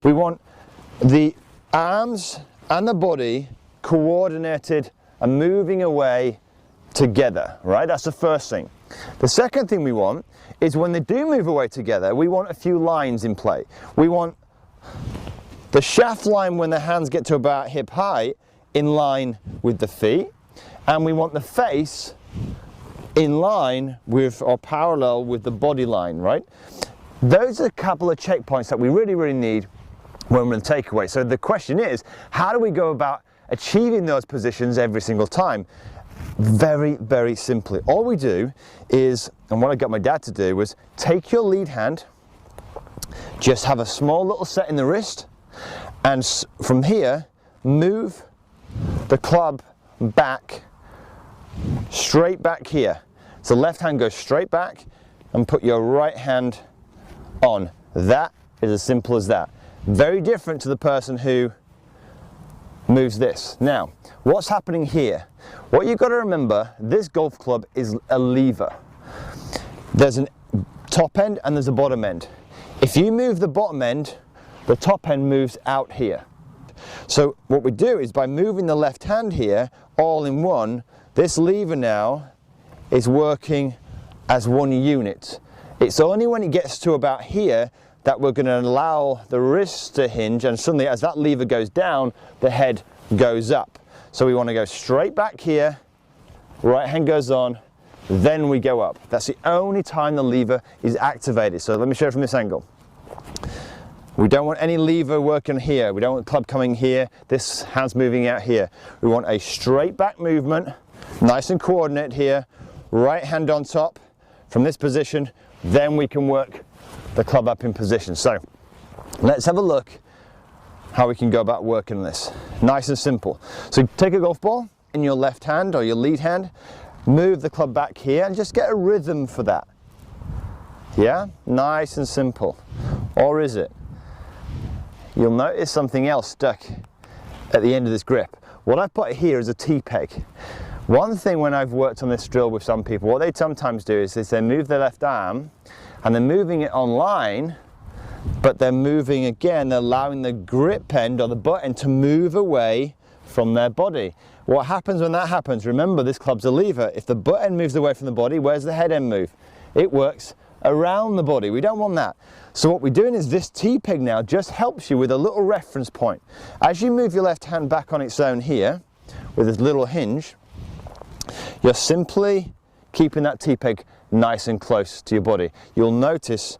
We want the arms and the body coordinated and moving away together, right? That's the first thing. The second thing we want is when they do move away together, we want a few lines in play. We want the shaft line when the hands get to about hip height in line with the feet, and we want the face in line with or parallel with the body line, right? Those are a couple of checkpoints that we really need when we're in takeaway. So the question is, how do we go about achieving those positions every single time? Very simply. All we do is, and what I got my dad to do was, take your lead hand, just have a small little set in the wrist, and from here move the club back, straight back here. So left hand goes straight back and put your right hand on. That is as simple as that. Very different to the person who moves this. Now, what's happening here? What you've got to remember, this golf club is a lever. There's a top end and there's a bottom end. If you move the bottom end, the top end moves out here. So what we do is, by moving the left hand here all in one, this lever now is working as one unit. It's only when it gets to about here that we're going to allow the wrist to hinge, and suddenly as that lever goes down, the head goes up. So we want to go straight back here, right hand goes on, then we go up. That's the only time the lever is activated. So let me show you from this angle. We don't want any lever working here. We don't want the club coming here, this hand's moving out here. We want a straight back movement, nice and coordinate here, right hand on top from this position, then we can work the club up in position. So let's have a look how we can go about working this. Nice and simple. So take a golf ball in your left hand or your lead hand, move the club back here and just get a rhythm for that. Yeah, nice and simple. Or is it? You'll notice something else stuck at the end of this grip. What I've put here is a T-peg. One thing when I've worked on this drill with some people, what they sometimes do is they move their left arm and they're moving it on line, but they're moving again, they're allowing the grip end or the butt end to move away from their body. What happens when that happens? Remember, this club's a lever. If the butt end moves away from the body, where's the head end move? It works around the body. We don't want that. So what we're doing is this T-peg now just helps you with a little reference point. As you move your left hand back on its own here, with this little hinge, you're simply keeping that T-peg nice and close to your body. You'll notice